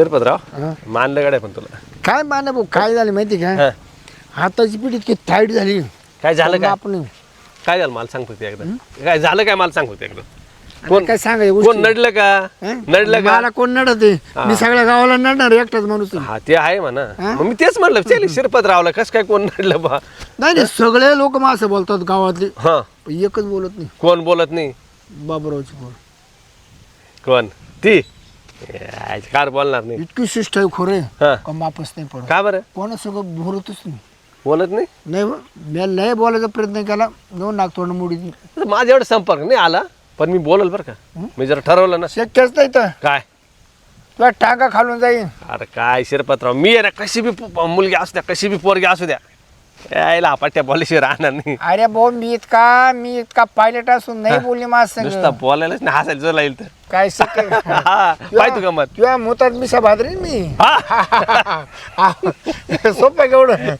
शिरपतराव मानलं गाड्या पण तुला काय माने भाऊ काय झालं माहिती का हाताची पिढी इतकी टाईट झाली. काय झालं काय आपण काय झालं मला सांग फक्त एकदा काय झालं काय मला सांग फक्त एकदा कोण काय सांगायचं कोण नडलं का नडलं का मला कोण नडत आहे मी सगळ्या गावाला नडणार एकटाच माणूस आहे. हा ते आहे म्हणा मग मी तेच म्हणलं चल शिरपतरावला कसं काय कोण नडलं बा नाही सगळे लोक मग असं बोलतात गावातले हा एकच बोलत नाही. कोण बोलत नाही बाबूरावची बोल कोण ती कार बोलणार नाही इतकी शिष्ट आहे खोरे हा का मापच नाही पडत. का बरं कोणा सगळं बोलतच नाही बोलत नाही नाही हो, मी लय बोलायचा प्रयत्न केला no नाक तोंड मुडी माझ्या एवढा संपर्क नाही आला पण मी बोलल बरं का मी जर ठरवलं ना शक्यच नाही तर काय तुला टाका खालून जाईन. अरे काय शिरपतराव मी आहे ना कशी बी मुलगी असू द्या कशी बी पोरगी असू द्या यायला पाट्या बोलाशिवाय राहणार नाही. अरे भाऊ मी इतका पायलट असून नाही बोलली माझं नुसतं बोलायलाच नाही हसायला जर लागेल तर काय शक्य पाय तू गमत किंवा मोतात मिशा भादरी मी सोपं केवढं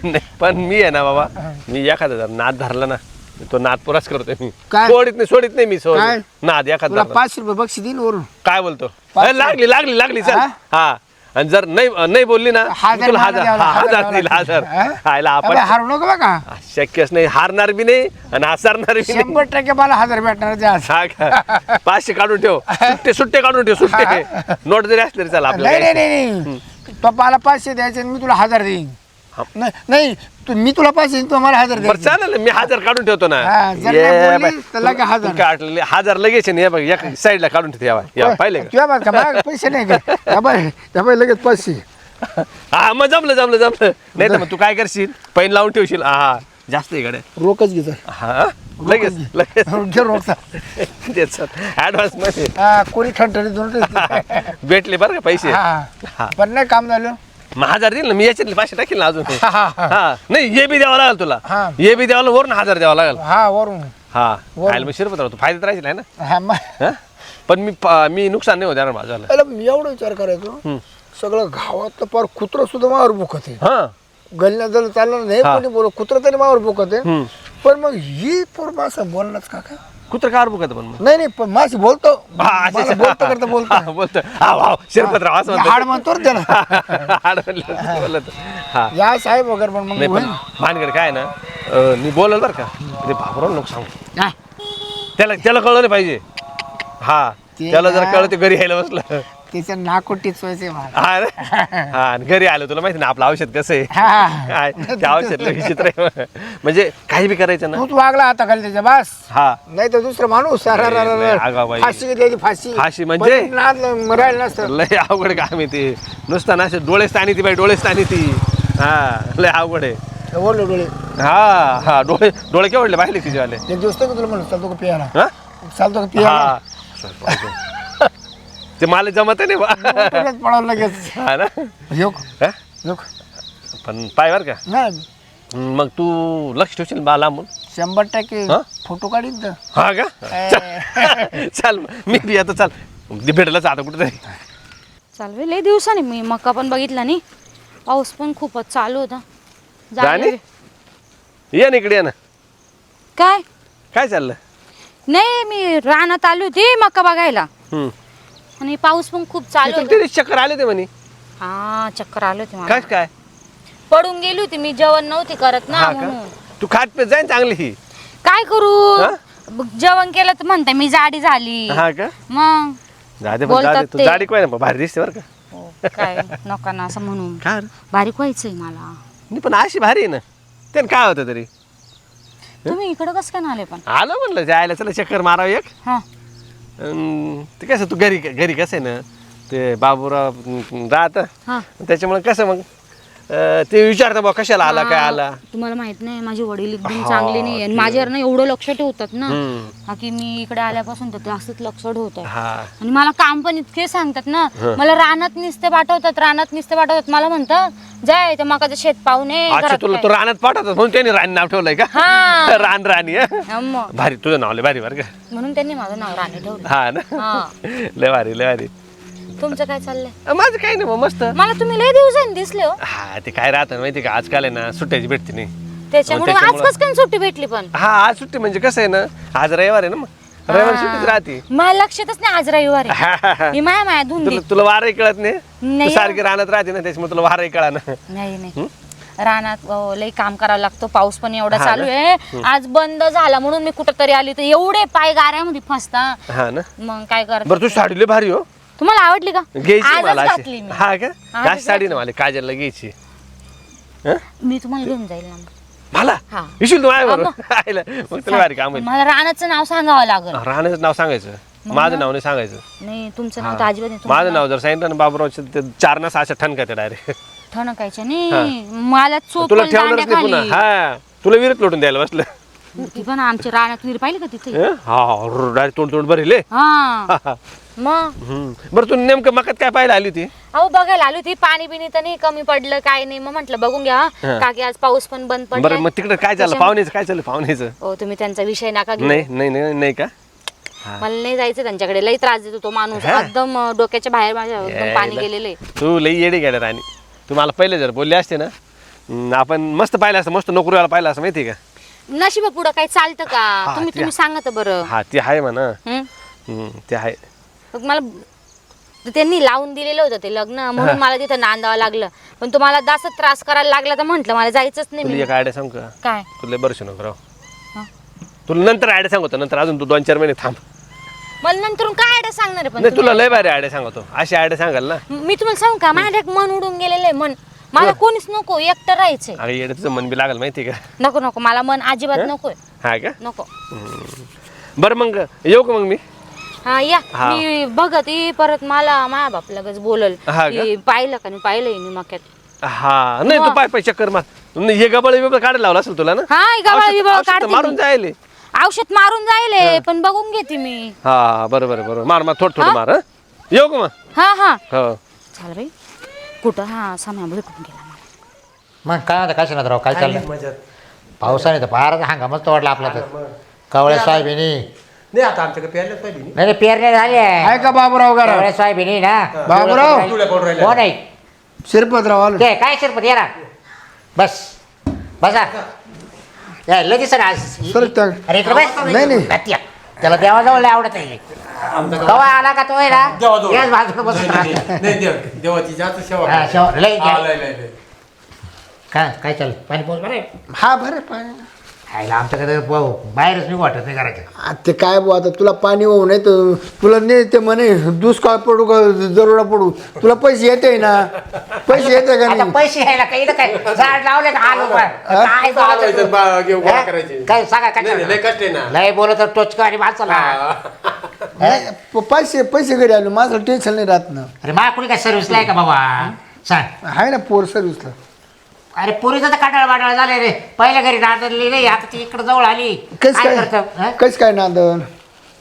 नाही पण मी आहे ना बाबा मी एखादा जर नाद धरला ना तो नाद पुराच करतोय मी काय? सोडित नाही मी काय? नाद एखादा तुला 500 रुपये बक्षीस देईन वरून काय बोलतो लागली चल हा आणि जर नाही बोलली ना हजार तुला मला द्यावं लागेल, हजार देईल हजार खायला आपण हारू नको बघा शक्यच नाही हारणार बी नाही आणि हसरणार बी नाही 100% मला 1000 भेटणार ते आज. हा का 500 काढून ठेव सुट्टे काढून ठेव सुट्टे नोट जरी असले तरी चला नाही आपल्याला नाही तो मला 500 द्यायचे आणि मी तुला 1000 देईन. नाही मी तुला 500 देईन तू मला 1000 बरं दे. चालेल मी 1000 काढून ठेवतो ना हा, जर ये नाही बाय. बोलली तर लगे 1000. तू काढले 1000 लगेच नाही हे बघ या साईडला काढून ठेवा या पाहिले का तुझ्या बघ का पैसे नाही का त्या बाई लगेच 500 हा मग जमलं नाही तर मग तू काय करशील पैन लावून ठेवशील हा जास्त आहे गड्या रोकच घेतो हा लगेच घे रोकचा तेच ऍडव्हान्स मध्ये कोणी ठणठणी दोन भेटले बरं का पैसे हा पण नाही काम झालं मग 1000 देईल ना मी याच्यातले 500 टाकील ना अजून हा हा नाही हे बी द्यावं लागेल तुला हा. हे बी द्यावं वरून 1000 द्यावं लागेल हा वरून हा खायला मग शिरपत तू फायद्यात राहायचं आहे ना हा मग हा? पण मी नुकसान नाही होणार माझ्याला अरे मी एवढा विचार करायचो सगळं गावातलं पार कुत्र सुद्धा मावर बुकत आहे हा गल्ल्या जर चाललं नाही कोणी बोल कुत्र तरी मावर बुकत आहे पण मग ही पोर माणसं बोलणारच का काय कुत्र कार बुकत पण मग नाही पण माशी बोलतो बोलतो करता बोलतो बोलतो शिरपतराव असं म्हणतो हाड म्हणतो रे त्याला हाड म्हणलं बोलत हा या साहेब वगैरे पण नाही मग पण भानगड काय ना मी बोलल बरं का ते बाबराव लोक सांगू हा, त्याला कळलं नाही पाहिजे हा ते त्याला जर ना- कळलं ते घरी यायला बसलं त्याच्या नाकोटीच व्हायचे मला हा रे? हा आणि घरी आलं तुला माहिती ना आपलं औषध कसं आहे हा. काय ते औषध लय विचित्र आहे म्हणजे काही बी करायचं ना तूच वागला आता खाली त्याच्या बास हा नाही तर दुसरा माणूस नाही, आगाऊ बाई. फाशी द्यायची फाशी म्हणजे? मरायला नसतं लय अवघड काम आहे ते नुसतं ना असे डोळेच ताणी ती बाई डोळेच ताणी ती हा लय अवघड आहे ओढले डोळे हा डोळे केवढले पाहिले तिच्यावाले एक दिवस तर तुला म्हणलं चालतो का पियाला हा चालतो का पियाला हा ते मला जमत नाही बा पडावं लगेच हा ना योक हा? योक पण पाय बर का नाही मग तू लक्ष ठेवशील बा लांबून 100% हा? फोटो काढीन तर हा का चल मी बी आता चल भेटलंच आता कुठे तरी चालवे लय दिवसाने मी मका पण बघितला नाही पाऊस पण खूपच चालू होता राणी ये ना इकडे ये ना काय काय चाललं नाही मी रानात आली होती मका बघायला आणि पाऊस पण खूप चालू होता तिथे चक्कर आले ते म्हणे हा चक्कर आले होते मला काय काय पडून गेली होती मी जेवण नव्हती करत ना हा का म्हणून तू खात पे जाईन चांगली ही काय हा? करू जेवण केलं तर म्हणते मी जाडी झाली हा का मग जाते पण बोलतात जाते तू ते. जाडी काय ना भारी दिसते बरं का हो, काय नका ना असं म्हणून काय बारीक व्हायचंय मला मी पण अशी भारी आहे ना त्यानं काय होतं तरी तुम्ही इकडं कसं काय आले पण आलं म्हणलं जायला चला चक्कर मारावं एक हा ते कसं तू घरी कसं आहे ना ते बाबूराव राहत हा त्याच्यामुळे कसं मग ते विचारतं बा कशाला आला काय आला तुम्हाला माहित नाही माझे वडील एकदम चांगले नाही आणि माझ्यावर ना एवढं लक्ष ठेवतात ना हा की मी इकडे आल्यापासून तर जास्तच लक्ष ठेवत आहे हा आणि मला काम पण इतके सांगतात ना मला रानात नुसते पाठवतात मला म्हणतात जाय त्या मकाचं शेत पाहुणे अच्छा तुला तो रानात पाठवतात म्हणून त्यांनी राणी नाव ठेवलंय का हा. राणी हं? भारी तुझं नाव लय भारी बरं का म्हणून त्यांनी माझं नाव राणे ठेवलं हा ना हा. लय भारी तुमचं काय चाललंय माझं काही नाही मग मस्त मला तुम्ही लय दिवसांनी दिसले हो हा ते काय राहतं माहिती का आजकाल आहे ना सुट्ट्याची भेटते नाही त्याच्यामुळे आज कसं काय सुट्टी भेटली पण हा आज सुट्टी म्हणजे कसं आहे ना आज रविवार आहे ना मग रविवारी सुट्टीच राहते. मला लक्षातच नाही आज रविवार आहे. मी माया धुंदी. तुला वारही कळत नाही. नाही. तू सारखी राहत राहते ना त्याच्यामुळे तुला वारही कळा ना. नाही रानात लई काम करावं लागतं. पाऊस पण एवढा चालू आहे. आज बंद झाला म्हणून मी कुठंतरी आली तर एवढे पाय गाऱ्यामध्ये फसता. हा ना. मग काय कर. बरं तू साडी लय भारी हो. तुम्हाला आवडली का? घ्यायची आजच मला घातली अशी. मी. हा का आजच अशी साडी ना मला काजलला घ्यायची. हं? मी तुम्हाला घेऊन जाईल ना. मला हा. विशील तू माझ्या बरोबर. मग तुला भारी काम आहे. मला रानाचं नाव सांगावं लागेल. राहण्याचं नाव सांगायचं. माझं नाव नाही सांगायचं. नाही तुमचं नाव तर अजिबात नाही. माझं नाव जर सांगितलं ना बाबूरावचं ते 4 ना 6 ठणकायचं डायरेक्ट. ठणकायचं नाही. मला चोप तुला ठेवणारच नाही पुन्हा. हा तुला विहिरीत लोटून द्यायला बसलं. पण आमच्या रानात विहीर पाहिली का तिथे? हा डायरेक्ट तोंड तोंड भरेले. हा मग बरं तू नेमकं मकात काय पाहायला आली होती? अहो बघायला आली होती. पाणी बिनी तर नाही कमी पडलं काय नाही. मग म्हटलं बघून घ्या काकी आज पाऊस पण बंद बरं पडला. मग तिकडे काय झालं पाहुण्याचं काय चाललं पाहुण्याचं? हो तुम्ही त्यांचा विषय नका घेऊ. नाही नाही नाही नाही का? मला नाही जायचं त्यांच्याकडे. लई त्रास देतो तो माणूस. एकदम डोक्याच्या बाहेर माझ्या एकदम पाणी गेलेलं आहे. तू लई येडी गेल्या राणी. तू मला पहिले जर बोलले असते ना आपण मस्त पाहिलं असतं. मस्त नोकरीवाला पाहिलं असं माहिती का? नशिबा पुढं काही चालतं का? तुम्ही सांगा तर बरं. हा ते आहे म्हणा. हं? ते आहे. मग मला त्यांनी लावून दिलेलं होतं ते लग्न म्हणून मला तिथं नांदावं लागलं. पण तुम्हाला जास्त त्रास करायला लागला तर म्हंटल मला जायचंच नाही. तुला एक आयडिया सांग का? काय? तुला बरं नको राव. तुला नंतर आयडिया सांगतो. नंतर अजून तू 2-4 महिने थांब. मला नंतर काय आयडिया सांगणार आहे? पण नाही तुला लय भारी आयडिया सांगतो. अशी आयडिया सांगाल ना. मी तुम्हाला सांगू का माझ्या एक मन उडून गेलेलं आहे. मन मला कोणीच नको. एकटं राहायचंय. अरे येडे तुझं मन बी लागल माहिती का? नको नको मला मन अजिबात नकोय. हा का? नको. बरं मग येऊ का मग मी? हा या. मी बघत ये परत मला माझ्या बाप लगेच बोलल की पाहिलं का नाही पाहिलं मक्यात. हा नाही तू पाय चक्कर मार. हे गबाळ बिबळ काढायला लावला असेल तुला ना? हा गबाळ बिबळ काढते मारून जायले. औषध मारून जायले पण बघून घेते मी. हा बरोबर मार मार थोडं मार. येऊ का मग? हा हा हो चाल बाई. कुठं हा सामान भेटून गेला मला. मग काय काय सांगत राव काय चाललं? पावसाने तर फारच हंगामच तोडला आपला तर. कवळ्या सोयाबिनी नाही आता आमच्याकडे प्यायला सोयाबीन नाही पेरणे झाले. आहे का बाबूराव घरा? कवळ्या सोयाबिनी ना. बाबूराव कोण आहे? शिरपतराव आलो. ते काय शिरपत ये ना. बस बसा. लगेच सर आज सर त्या- अरे इकडे बस. नाही, नाही. गत्या. त्याला देवाजवळ लय आवडत आहे. कवा आला का तो आहे ना याच बाजूला बसून राहतो. देवाची जास्त सेवा हा, शेव- लय हा, लय. लय. काय चाललं पाणी पोच बरं आहे? हा बरं पाणी. खायला आमच्याकडे बाहेरच नाही वाटत नाही घराच्या. आता ते काय बुवा आता तुला पाणी होऊ नाही तर तुला नाही ते म्हणे दुष्काळ पडू का दरोडा पडू तुला पैसे येते ना. पैसे येते का आता नाही? पैसे घ्यायला काही ना काय झाड लावले का आलो बा. काय चालवायचं, बोलायचं तू? घेऊन गोळा हा? करायचे. काय सांगा काय नाही, लय कष्ट आहे ना. लय बोलत टोचका आणि माणसाला. नाही, पैसे घरी आलो माझं टेन्शन नाही राहत ना. अरे मा कुणी काय सर्व्हिसला आहे का बाबा सांग. आहे ना पोर सर्विसला. अरे पोरीचं तर काटाळ बाटाळ झालंय रे. पहिल्या घरी नांदली नाही आता ती इकडे जवळ आली. कस काय काय करतं? हा? कस काय नांदन?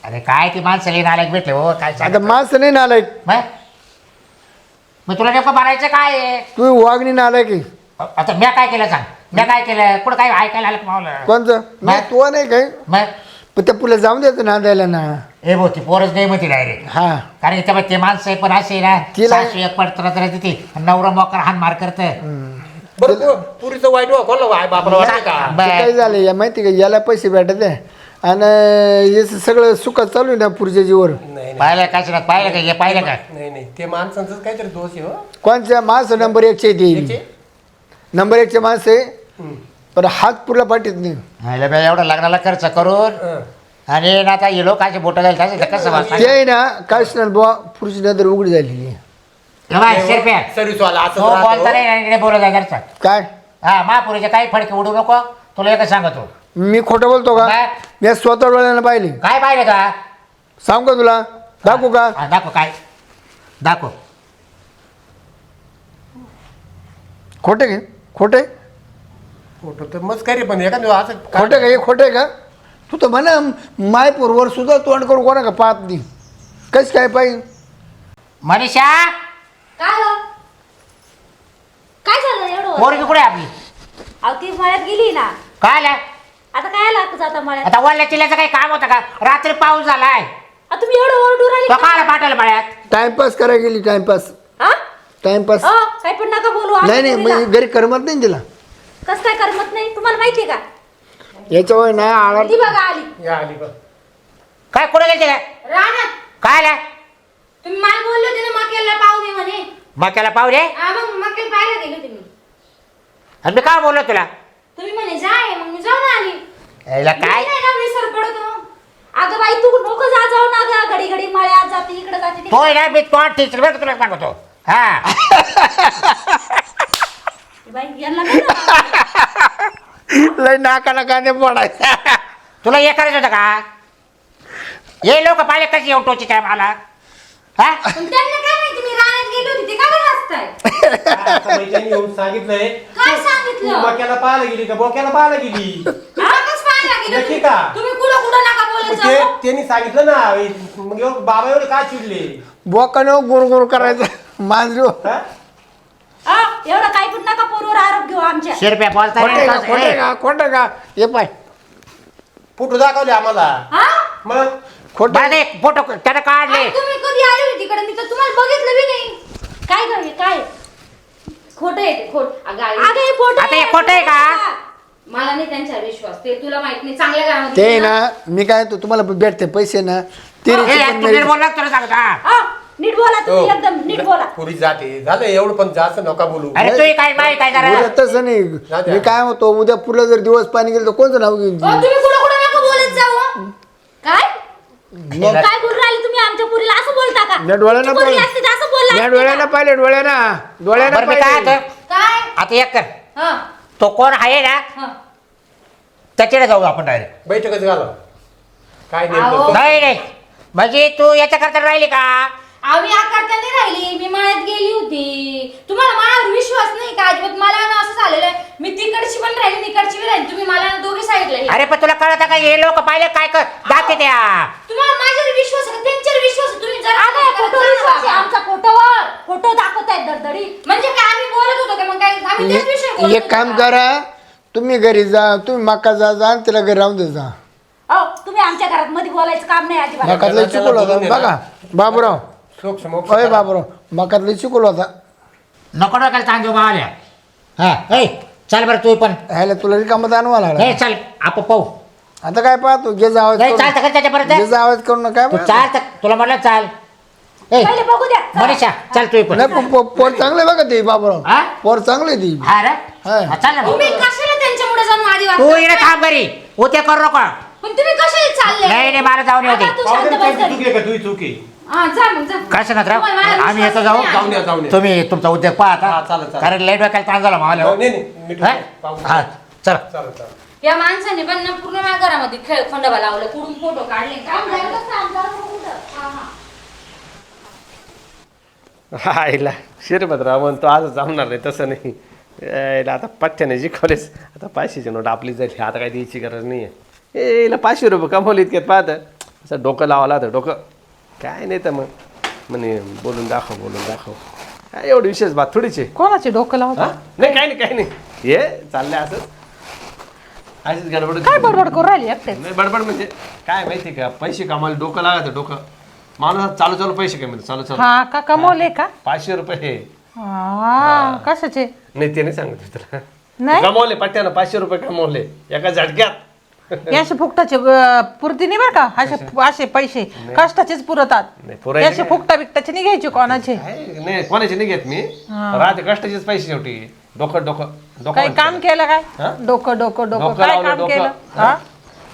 अरे काय ती माणसं लिहिण आले भेटले हो काय आता सांग. माणसं नाही नालाय. मग तुला नेमकं मारायचं काय आहे? तू वागणी नालाय की आता म्या काय केलं सांग. म्या काय केलं कुठं काय ऐकायला आलं का मावलं? कोणचं नाही तू नाही काय मग पण त्या पुला जाऊन द्यायचं नांदायला ना. ए भाऊ ती पोरच नाही म्हणते डायरेक्ट. हा कारण त्यामुळे ते माणसं आहे पण असे ना तिला- सासू एक पडत राहते ती नवरा मोकर हान मार करत. बरं पुरीचं वाईट कोणला आहे बापाला वाटतं का? ते काय झालं या माहिती का याला पैसे भेटत आहे आणि हे सगळं सुखात चालू आहे ना पुढच्या जीवर. नाही पाहिलं काय सांगत पाहिलं का हे पाहिलं का? नाही ते माणसांचं काहीतरी दोष आहे हो. कोणच्या माणसं नंबर 1चे येईल. नंबर 1चे माणसं आहे पण हात पुरला पाठीत नाही. ह्याला बा एवढा लग्नाला खर्च करून आणि ना आता हे लोकांचे बोट जाईल कसं वाटतं? ते आहे ना काशनाथ बुवा पुरुष नंतर उघडी झालेली आहे. सर्व्हिस वाला असं तो बोलता नाही बोलत आहे घरचा. काय हा महापुरीचे काही फडके उडू नको तुला एकच सांगतो. मी खोटं बोलतो का? काय? मी स्वतः डोळ्यानं पाहिले. काय पाहिलं का? सांगू का तुला दाखवू का? हा, दाखव काय दाखव. खोटे घे खोटे फोटो तर मस्त काय रे पण एखादं असं खोटे का हे खोटे का? तू तर म्हणा मायपूरवर सुद्धा तोंड करू कोणा का पाहत नाही. कस काय पाहिजे मनीषा काय हो? काय झालं एवढं? पोरगी कुठे आहे आपली? अहो ती मळ्यात गेली ना. काय आलं? आता काय लागतं जाता मळ्यात? आता वल्ल्या चिल्ल्याचं काही काम होतं का? रात्री पाऊस झालाय आता तुम्ही एवढं ओरडू राहिले तो काला पाठवलं मळ्यात. टाइमपास करायला गेली टाइमपास हा? टाइमपास. काय पण नका बोलू. नाही नाही मग घरी करमत नाही तिला. कस काय करमत नाही तुम्हाला माहितीये का? याच्यावर नाही आळा ती बघा आली. या आली बघ. काय कुठे गेलते काय रानात काय आला तुम्ही मला बोलले होते ना मकेला पाव दे म्हणे. मक्याला पाहुणे मग मकेला पाहायला गेले होते मी. आणि मी काय बोललो तुला तुम्ही म्हणे जाय मग मी जाऊन आली. याला काय मी नाही ना विसर पडतो. अगं बाई तू नको जाऊ ना ग घडी घडी मळ्यात जाते इकडे जाते तो ना मी तोंड टीचर बरं का तुला सांगतो हा बाई यांना नाही ना. लय नाका कांदे पडायचा. तुला हे करायचं होतं का हे लोक पाहिले कशी येऊ टोची काय मला हा पण त्यांना काय माहिती मी रानात गेली होती ते का बरं हसताय. आता मैत्रिणी येऊन सांगितलंय काय तू सांगितलं मक्याला पाहायला गेली का बोक्याला पाहायला गेली रानातच पाहायला गेली नक्की होती. का? तुम्ही कुठं नका बोलत ते जाऊ. त्यांनी सांगितलं ना मग बाबा एवढे का चिडले बोकानं गुरगुर करायचं मांजरी. हा? एवढं काही पण नका पोरवर आरोप घेऊ आमच्या. शिरप्या बोलता खोटे का नाही. खोटे का खोटे का हे पाय फोटो दाखवले आम्हाला हा? मग खोटे. बरं दे, फोटो त्यानं काढले आणि तुम्ही कधी आले होते तिकडे मी तर तुम्हाला बघितलं बी नाही. काय ग हे काय खोटं आहे ते खोट. अगं हे खोटं आता हे खोटं आहे का? मला नाही त्यांच्यावर विश्वास. ते तुला माहित नाही चांगल्या घरामध्ये ते गेली ना मी काय तो तुम्हाला भेटते पैसे ना ते ए, तू नीट बोलला तुला सांगता नीट बोला तुम्ही एकदम नीट बोला. पुरी जाते झालं एवढं पण जास्त नका बोलू अरे तू काय माहिती काय करा तसं नाही मी काय म्हणतो उद्या पुढे जर दिवस पाणी गेलं तर कोणतं नाव घेऊन तुम्ही कुठं नका बोलत जाऊ हं. काय काय बोलून राहिले तुम्ही आमच्या पुरीला असं बोलता का? मी डोळ्यानं तुमची पोरगी पाहिलं. असती तर असं बोलला मी असती डोळ्यानं का? पाहिले डोळ्यानं बरं मी काय पाहिले. होतं? काय आता एक कर हं, तो कोण आहे ना हं. त्याच्याकडे जाऊ आपण डायरेक्ट बैठकच घाला काय अहो. नेमकं नाही नाही म्हणजे तू याच्याकरता राहिली का आम्ही आकारता नाही राहिली. मी मळ्यात गेली होती. तुम्हाला माझ्यावर विश्वास नाही का अजिबात? मला ना असं झालेलं आहे मी तिकडची पण राहिली निकडची पण राहिली. तुम्ही मला ना दोघी साईडला अरे पण तुला कळत का हे लोक पाहिले काय कर दाखते त्या तुम्हाला माझ्यावर विश्वास आहे का? त्यांच्यावर विश्वास आहे. तुम्ही जरा फोटो विश्वास आहे आमचा फोटोवर. फोटो दाखवतायत दडदडी. म्हणजे काय आम्ही बोलत होतो का मग काय आम्ही तेच विषय बोलत एक होतो काम का? करा तुम्ही घरी जा तुम्ही मका जा आणि तिला घरी राहून दे जा. अहो, तुम्ही आमच्या घरात मध्ये बोलायचं काम नाही अजिबात. मकातलं चिकोल होता बघा बाबूराव सोक्ष मोक्ष अय बाबूराव मकातलं चिकोल होता. नको डोक्याला तांदूळ मावल्या हा ए चल बरं तू पण ह्याला तुला रिकामत आणवा ए लागला. चल आपण पाहू आता काय पाहतो घे जा आवाज नाही चालतं का त्याच्यापर्यंत घे जा आवाज करू नका तू चाल तर तुला म्हटलं चाल ए पहिले बघू द्या. मनीषा चल तू पण नाही पोर चांगले बघा ते बाबूराव हा? पोर चांगले ती हा रे हा. हा, चल ना तुम्ही कशाला त्यांच्यामुळे जाऊन आधी तू वागता? इकडे थांब बरी उद्या करू नको पण तुम्ही कशाला चालले? नाही नाही मला जाऊन येऊ दे आता तू शांत बस घरी. चुकी का तुझी चुकी हा, जा मग जा. काय सांगत राव तुम्हाला मला आम्ही येतो विश्वास जाऊ नाही जाऊन या जाऊन या तुम्ही तुमचा उद्योग पाहा हा, आता चालेल, चालेल. कारण लाईट डोक्याला ताण झाला मावल्या नाही नाही मी हा पाहू. हा चल चालेल चालेल या माणसाने पण ना पूर्ण माझ्या घरामध्ये खेळ खंडोबा लावलं कुठून फोटो काढले काय आईला शिरभद्राव म्हणतो आज जमणार नाही तसं नाही यायला आता पठ्ठ्याने जिखवलेच आता 500ची नोट आपली झाली आता काय द्यायची गरज नाही आहे याला 500 रुपये कमवले इतक्यात पाहतं असं डोकं लावायला होतं डोकं काय नाही तर मग म्हणे बोलून दाखव काय एवढं विशेष बात थोडीच आहे कोणाचे डोकं लावता हा? नाही काही नाही हे चाललंय असंच अशीच गडबड काय बडबड करू राहिली एकटे नाही बडबड म्हणजे काय माहिती का पैसे कमावले डोकं लागायचं डोकं माणूस चालू पैसे कमी चालू हा का कमवले का 500 रुपये हा कशाचे नाही ते नाही सांगत तुला नाही कमवले पट्ट्यानं 500 रुपये कमवले एका झटक्यात याचे फुकटाचे पुरती नाही बरं का असे पैसे कष्टाचेच पुरतात नाही, पुरायचे याचे फुकटा बिकटाचे नाही घ्यायचे कोणाचे नाही कोणाचे नाही घेत मी राहते कष्टाचेच पैसे शेवटी डोकं काही काम केलं काय हा? डोकं डोकं काय लावलं, काम डोकं. केलं हा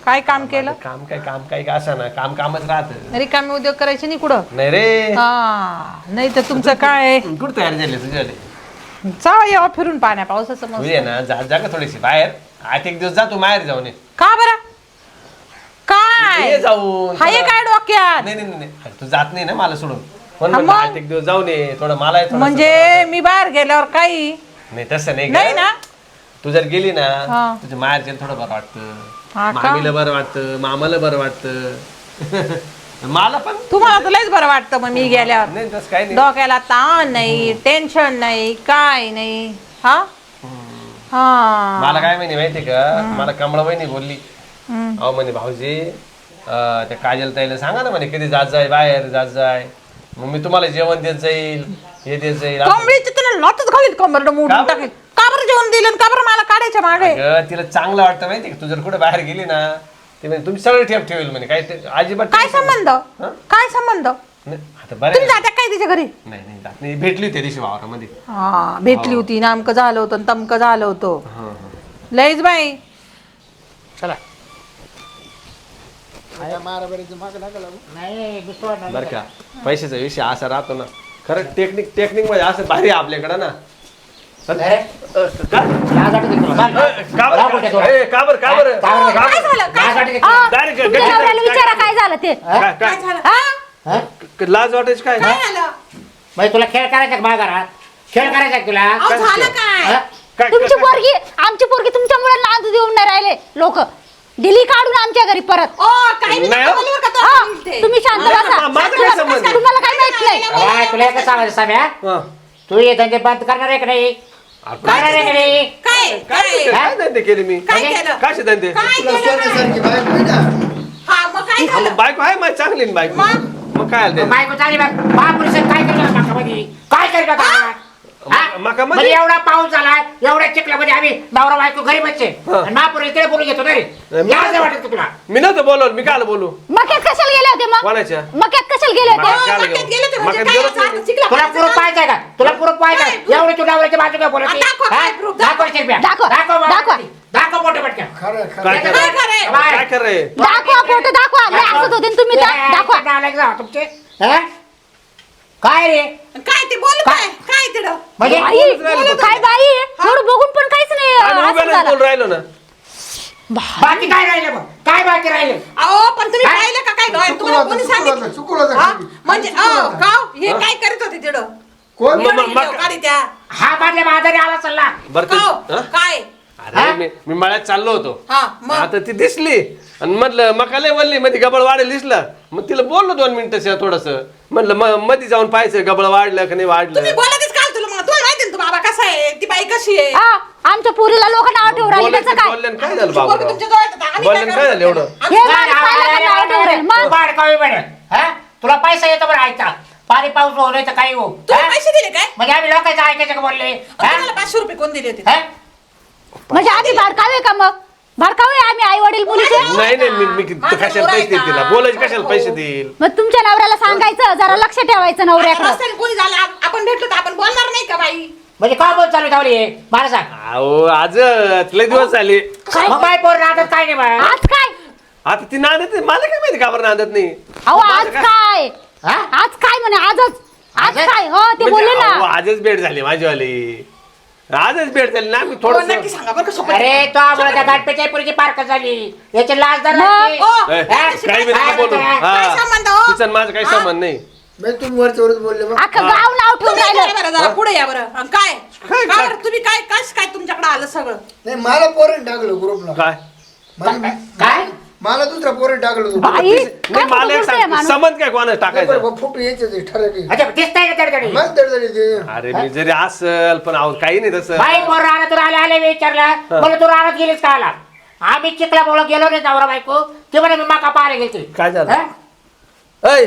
काय काम केलं काम काय असं ना कामच राहत रिकामी उद्योग करायचे नाही कुठं नाही रे हा नाही तर तुमचं काय कुठं तयार झाले तुझ्याले चावा यावं फिरून पाण्या पावसाचं मग तुझे ना जा का थोडीशी बाहेर आठ एक दिवस जा तू बाहेर जाऊन ये का बरं काय ये जाऊन हा हे काय डोक्यात नाही तू जात नाही ना मला सोडून म्हणून हा, म्हणलं, मग? आठ एक दिवस जाऊन ये थोडं मला थोडंसं म्हणजे मी बाहेर गेल्यावर काही नाही तसं नाही नाही का? ना तू जर गेली ना हा. तुझ्या माहेर गेलं थोडं बरं हा वाटतं का? मामीला बरं वाटतं मामाला बरं वाटतं मला पण तुम्हाला तर लयच बरं वाटतं मग मी गेल्यावर नाही तसं काही नाही डोक्याला ताण नाही टेन्शन नाही काय नाही हा हा मला काय माहिती का मला कमळा वहिनी बोलली अहो म्हणे भाऊजी त्या काजल ताईला सांगा ना म्हणे कधी जात जाय बाहेर जात जाय मग मी तुम्हाला जेवण देत जाईल हे देत जाईल असं. कमळीची त्याला लॉटच घालील कमर का मोडून बरं? टाकेल का बरं जेवण दिलं आणि का बरं मला काढायच्या मागे अगं, तिला चांगलं वाटतं माहिती का तू जर कुठे बाहेर गेली ना ते म्हणे तुम्ही सगळं ठेवेल म्हणे काय ते अजिबात काय tension संबंध नाही. काय संबंध नाही, आता बरं तुम्ही आहे. जाता काय तिच्या घरी नाही नाही जात नाही भेटली होती त्या दिवशी वावरामध्ये हा भेटली होती नामकं झालं होतं आणि तमकं झालं होतं लईच बाई चला बरं का पैशाचा विषय असा राहतो ना खरं टेक्निक मध्ये असं भारी आहे आपल्याकडं ना का बरं? ए, का बरं? काय झालं Direct तुमच्या नवऱ्याला विचारा काय झालं ते काय हा? लाज वाटायची काय काय झालं म्हणजे तुला खेळ करायचा का माझ्या घरात खेळ करायचा का तुला अहो, झालं काय हा? काय तुमची पोरगी आमची पोरगी तुमच्या मुलांना नांद देऊन नाही राहिले लोक दिली काढून आमच्या घरी परत ओ काय बी नाही, नका बोलू बरं का तो हा, बोलते. तुम्ही शांत बसा माझं काय संबंध? तुम्हाला काय माहित नाही काय तुला एकच सांगायचं साम्या हा. तू हे धंदे बंद करणार आहे का नाही करणार आहे का नाही काय काय काय धंदे केले मी काय केलं काय धंदे काय तुला केलं सोन्यासारखी बायको आहे ना. हा मग काय झालं बायको आहे माझी चांगली ना बायको मग काय आलं ते? बायको चांगली बघ महापुरुष काय केलं माकामध्ये काय केलं का माकामध्ये? म्हणजे एवढा पाऊस झाला एवढ्या चिखलामध्ये आम्ही नवरा बायको घरी बसचे आणि महापुरुष इकडे बोलून घेतो ना रे लाज नाही वाटत का तुला मी नव्हतं बोलवलं मी काय बोलू मक्यात कशाला गेले होते मग कोणाच्या मक्यात कशाला गेले होते मक्यात काय मक्यात गेले ते म्हणजे मक्यात काय गेलोच असं नाही. चिखला तुला पाहायचं पुरं ना? पाहायचंय का तुला पुरं पाहायचं एवढी तू नवऱ्याच्या बाजू काय बोलत दाखवा, काय proof? दाखव शिरप्या. दाखव, दाखव दाखवा. दाखव मोठे पटक्या खरं काय खरं कर काय करे? काय कर रे दाखवा फोटो दाखवा लय हसत होते ना तुम्ही तर दाखवा तुमचे हा? काय रे काय ते बोल काय काय तिथं म्हणजे बाई काय बाई एवढं बघून पण काहीच नाही आम्ही असं उभ्यालाच झालं. बोलून राहिलो ना बाकी काय राहिलं मग काय बाकी राहिलं अहो पण तुम्ही काय? पाहिलं का काय चुकलं तुम्हाला होतं, कोणी चुकलं सांगितलं होतं, चुकलं होतं हा? खाली. म्हणजे चुकलं होतं. का हे काय करत होते तिथं कोण काढी त्या हा माझ्या माघारी आला चालला बरं ते- काव, हा? काय अरे मी मळ्यात चाललो होतो हा मग आता ती दिसली आणि म्हटलं मका लय वल्ली मध्ये गबळ वाढेल दिसलं मग तिला बोललो 2 मिनिटं थोडस म्हटलं मध्ये जाऊन पाहायचं गबळ वाढलं का नाही तुम्ही वाढलं बोलतच काल तुला मग तुला माहिती ना तू बाबा कसा आहे ती बाई कशी आहे हा, आमच्या पोरीला लोक नाव ठेवून राहिले त्याचं काय बोलल्यानं काय झालं तुमची पोरगी बाबा तुमच्या जवळ येतात, आम्ही बोलल्यानं काय झालं एवढं हे माणूस पाहिलं का नाव ठेवून राहिले? मग बाडकावी बने हा तुला पैसा येतो बरं ऐका पाणी पाऊस हो नाही तर काही हो तुम्ही हा? पैसे दिले काय म्हणजे आम्ही लोकांचं ऐकायचं का बोलले हा? तुम्हाला 500 रुपये कोण दिले होते हा? म्हणजे आम्ही भडकावे का मग भडकावे आम्ही आई वडील मुलीचे नाही नाही मी माझं कशाला पैसे देईल तिला बोलायचं. बोलायचे कशाला पैसे देईल मग तुमच्या नवऱ्याला सांगायचं जरा लक्ष ठेवायचं आता नवऱ्याकडे रस्त्याने कोणी झालं आपण भेटलो तर आपण बोलणार नाही का बाई म्हणजे काय बोल चालू धावली मला सांग अहो आज लय दिवस झाले मग बाय पोर नादत काय नाही बाय आज काय आता ती नांदत नाही मला काय माहिती का बरं नांदत नाही अहो माझं आज काय हा? आज काय म्हणे आजच आज आजच? काय हो ते म्हणजे बोलले अहो, ना आजच भेट झाली माझीवाली आजच भेट झाली ना मी हो, नक्की थोडस सांगा बरं कसं अरे तो आम्हाला त्या गाठपेच्या पुरीची पार्क झाली याची लाजदार मग? लागते. ओ, काही बी नका बोलू काय संबंध हो? तिचं आणि माझं काही संबंध नाही बाई तुम्ही वरच्यावरच बोलले बा. अख्खं गाव नाव ठेवून तुम्ही राहिलं इकडे बरं जरा पुढे या बरं आणि काय काय? का बरं? तुम्ही काय काय तुमच्याकडे आलं सगळं नाही मला पोरण टाकलं ग्रुपला काय काय मला दुसरा पोरण टाकलं होतं. बाई नाही काय मला एक बोलतोय सांग माणूस? समज काय कोणाला टाकायचं बरं, फोटो यायचे ठरवले अच्छा दिसतंय ना तडतडी मग तडतडी ते अरे मी जरी असल पण अहो काही नाही तसं बाई पोर राहणार आले आले विचारलं मला तू राहणार गेलीस का आला आम्ही चिखलामुळं गेलो नाही नवरा बायको ते म्हणे मी माका पाहायला गेलते काय झालं हा? ऐ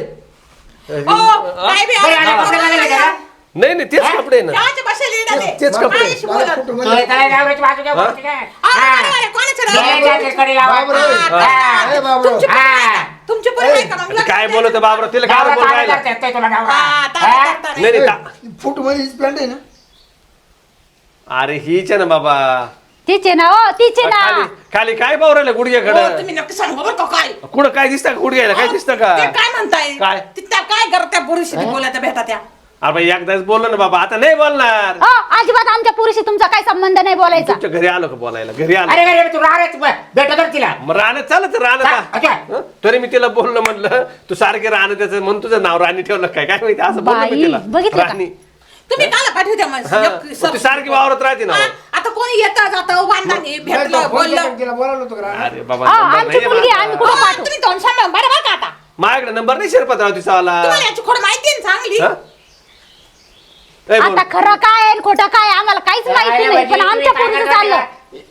ओ काय बी बरं, आलं आलं, का? कपडे घालायला गेला? नाही नाही तेच कपडे ना देवाच्या भाषेला येणं ते. तेच कपडे. मायाशी बोलत. मला फोटो तू मध्ये काय नवऱ्याची बाजू काय बोलते काय? अरे, अरे, अरे, कोणाचं नाव? गेल्या जागेत कडे लावा. बाबराव. हा. ए बाबराव. तुमची पोरं हा. आहे का? तुमची पोरं आहे का? मग ते काय लग्न बोलत बाबरा तिला काय नवरा बोल ताब्यात राहिला धरता येतोय तुला नवरा. हा, ताब्यात हा? धरता नाही. नाही नाही फोटो मध्ये हीच पॅन्ट आहे ना अरे हीच आहे ना बाबा तिचे ना हो तिचे खाली ना खाली काय पाहू राहिलं हो, गुडघ्याकडं तुम्ही नक्की सांगा बरं का काय कुठं काय दिसतं का गुडघ्याला काय दिसतं का ते काय म्हणताय काय? ते त्या काय करत त्या पुरुषी बोलत भेटा त्या अरे बाई, एकदाच बोललो ना बाबा आता नाही बोलणार हो अजिबात आमच्या पुरुषी तुमचा काय संबंध नाही बोलायचा तुमच्या घरी आलो का बोलायला घरी आलो अरे अरे तू राहणार भेटत तर तिला मग राहणं चालत राहणं हा, का अच्छा. हं? तरी मी तिला बोललो म्हटलं तू सारखे राहणं त्याचं म्हणून तुझं नाव राणी ठेवलं काय काय माहिती असं बोललो मी बाई, तिला बघितलं का? राणी तुम्ही काला पाठवत्या मग हा. एक मग ती सारखी वावरत राहते ना हा, आता कोणी येतं जातं वांदाने भेटलं बोललं तिला बोलावलं होतं का अरे बाबा हो, नंबर आमची नाहीये मुलगी माझा. आम्ही हो, कुठं पाठवू तुम्ही 200 बरोबर का आता माझ्याकडे नंबर नाही शिरपतराव तिचा वाला तुम्हाला याची खोड माहिती आहे ना चांगली हं? ए, बोल. आता खरं काय आणि खोटं काय आम्हाला काहीच माहिती नाही पण आमच्या पुरुष चाललं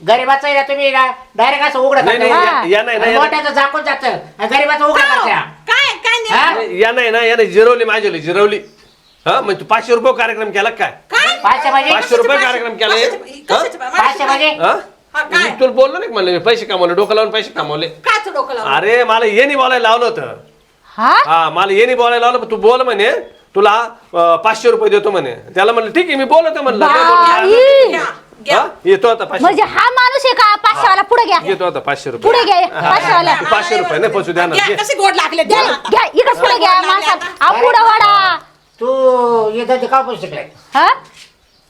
गरीबाचं आहे ना तुम्ही डायरेक्ट असं उघडं नाही, करता. नाही, हा. या नाही ना, या नाही. मोठ्याचं झाकून जातं गरीबाचं उघडं हो, करत्या काय काय नाही हा? नाही, या नाही ना याने जिरवली माझी जिरवली हा मग तू 500 रुपये कार्यक्रम केला काय काय 500 म्हणजे 500 रुपये कार्यक्रम केला कशाचे- कशाचे- पाचशे म्हणजे हा? मी तुला बोललो नाही का म्हणलं मी पैसे कमावले डोकं लावून पैसे कमावले काच डोकं लावलं? अरे मला ये नाही बोलायला लावलं होतं हा हा मला ये नाही बोलायला लावलं पण तू बोल म्हणे तुला 500 रुपये देतो म्हणे त्याला म्हणलं ठीक आहे मी बोलतो म्हणलं काय बोलू? घ्या, घ्या. हा? येतो आता 500 म्हणजे हा माणूस आहे का 500 वाला पुढे घ्या येतो आता 500 रुपये पुढे घ्या 500 वाला तू 500 रुपये नाही पोचू द्या ना घ्या, घे. कसे गोड लागले घ्या द्या. घ्या इकडे पुढे घ्या माणसात पुढे वाडा तू येतं का पैसे शिकलाय हा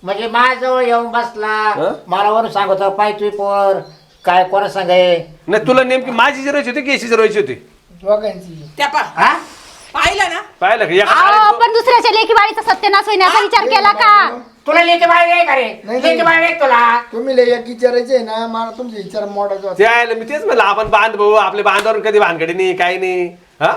म्हणजे माझ्याजवळ येऊन बसला हं? मला वरून सांगतो पाय तुझी पोर काय कोणा सांगाय नाही तुला नेमकी माझी जिरवायची होती की याची जिरवायची होती दोघांची त्या पा हा पाहिलं ना पाहिलं का एका अहो, काळात पण दुसऱ्याच्या लेखी बाळीचा सत्यानाश होण्याचा विचार केला का तुला लेके बाळ नाही का रे नाही. लेके बाळ नाही तुला तुम्ही लय एक विचारायचे ना मला तुमचे विचार मोडायचा होता. ते आहे मी तेच म्हणलं आपण बांध भाऊ आपल्या बांधावर कधी भानगडी नाही काही नाही हा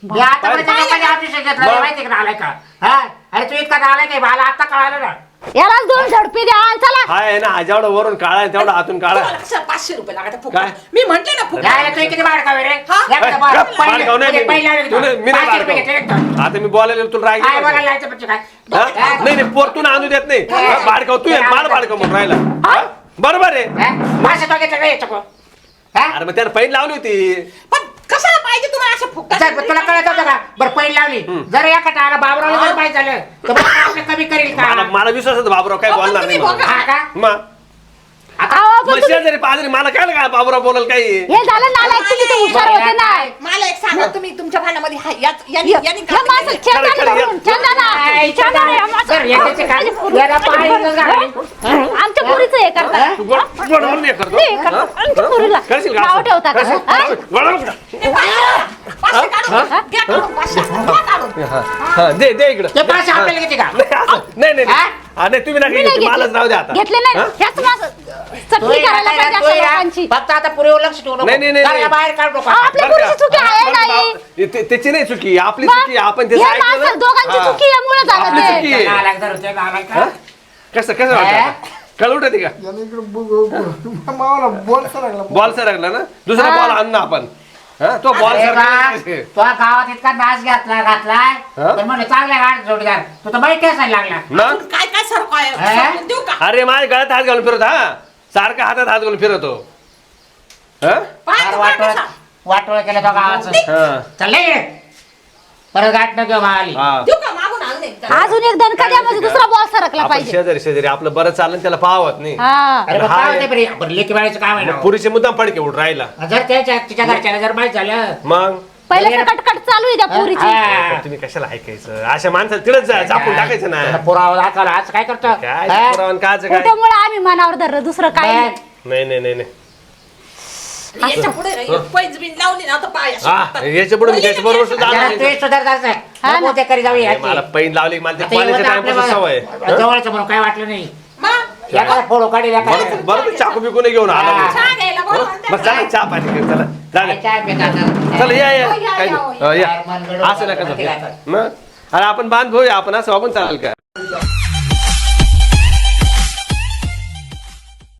मी आतापर्यंत लोकांनी ऑफिस घेतलं माहिती का आलाय का हा अरे तू इतका आलाय काय मला आता कळालं ना यालाच 2 झडपी द्या आणि चला हा आहे ना जेवढा वरून काळा आहे तेवढा हातून काळा आहे. तुम्हाला कसं 500 रुपये लागत काय? फुकट मी म्हंटले ना फुकट यायला तू किती बाळ खावे रे हा? एखादा बाळ. गप, पहिलं- बाळगाव नाही मी. पहिलं- तू नाही- मी नाही 500 रुपये बाळगाव. घेतले एकदम. आता मी बोलायला तुला राग काय येतो. बोलायला जायचं म्हणजे काय हा? नाही नाही पोरतून आणू देत नाही हा, बाळगाव तू ये, मला बाळगाव म्हणून राहिला हा? बरोबर आहे हा? माझं तो घेतलं नाही याचं हा अरे मग त्यानं पैन लावली होती पण कशाला पाहिजे तुम्हाला असं फुकट चल, तुला कळत होतं का बरं पहिली लावली जर एका टाळा बाबरावला जर पाहिजे झालं तर मग आपलं कमी करेल का मला विश्वास होता बाबूराव काय अहो, पण बोलणार नाही तुम्ही म्हणून. हा का मग अहो, पण मग शेजारी पाजारी मला काय काय बाबूराव बोलाल काही हे झालं नालायक तुम्ही तर हुशार होते ना मला एक सांगा तुम्ही तुमच्या भांडणामध्ये यांनी या यांनी या माणसं काय चंदा खरं, खरं, धरून, चंदा ना. काय चंदा ना, या सर, याच्याचे काय? याला पाहायचं झालं. आमच्या पोरीचं हे करता तू गोड गोड म्हणून हे करतो हे करता. आमच्या पोरीला करशील का नाव असं? ठेवता का? करशील? हा? गोड म्हणून. पाचशे काढून घ्या काढून 500 घ्या काढून हा, हा, दे दे इकडं ते पैसे आपल्याला किती का नाही असं- नाही नाही हा? हा, नाही तुम्ही मी नका नाही घेऊ, मलाच राहू द्या आता घेतले नाही हा? ह्याच माझं तू चटणी ये करायला ना, पाहिजे तू अशा ये ना. लोकांची फक्त आता पुरीवर लक्ष ठेवू नको नाही, नाही, नाही, जरा नाही. बाहेर काढ नको अहो, आपल्या बरं का? पोरीची चुकी आहे बरं का? नाही त्याची नाही चुकी आपली मग? चुकी आपण या माणसं दोघांची चुकी यामुळे झालं आपली ते चुकी आहे. नालायक जर होते, नालायक का? कसं कसं वाटतं कळ उठत का यानं इकडं मावाला बोलसा लागला बॉल सरकला ना दुसरा हा. बॉल आण ना आपण हा तो बॉल अरे बा, सरकला तो गावात इतका नाच घातलाय हा? तर म्हणलं चांगला गाड जोडीदार तू तर माहिती असायला लागला मग काय काय सरको आहे हा? सरकून देऊ का अरे माझ्या गळ्यात हात घालून फिरत हा सारखा हातात हात घालून फिरतो हा पाहतो वाटोळ कसा. वाटोळ केलं तो गावाचं हा. चाललंय परत गाठ न घेऊ मावाली हा. देऊ का मागून आणून एकदा अजून एक दणका द्या म्हणजे दुसरा बॉल सरकला आपण पाहिजे शेजारी शेजारी आपलं बरं चाललं त्याला पाहत नाही हा अरे हा, बाबा हे. ते बरे बरं लेकी बाळाचं काम आहे ना पुरीचे मुद्दाम पडके उठ राहिला जर तिच्या घरच्याला जर माहित झालं मग पहिलं कटकट चालू आहे त्या पोरीची हा. पण तुम्ही कशाला ऐकायचं अशा माणसाला तिथंच झापून टाकायचं ना त्याला पुरावा दाखवला आज काय करतो काय हा? पुरावा काच काय त्यामुळे आम्ही मनावर धरलं दुसरं काय नाही. नाही नाही नाही नाही याच्या पुढे पैज बिन लावली ना तर पाय अशी हा हातात. याच्या पुढे मी त्याच्या बरोबर सुद्धा जरा आणणार तू नाही. सुधार जायचं हा ना. नको ते करी जाऊया अरे, मला पैन लावली मला ते आता पाण्याच्या एवढं टाइमपासून सवय आपल्या जवळचं म्हणून काय वाटलं नाही मग एखादा फोडो काढी बरं बरं तू चाकू बिकू नाही घेऊन आला हा. मग. चहा घ्यायला बोलवा ना बस चला चहा पाणी कर चला चालेल चला या या या, काय या, नाही. या. या असं नका जाऊ. मग अरे आपण बांध भाऊया आपण असं आपण चालेल का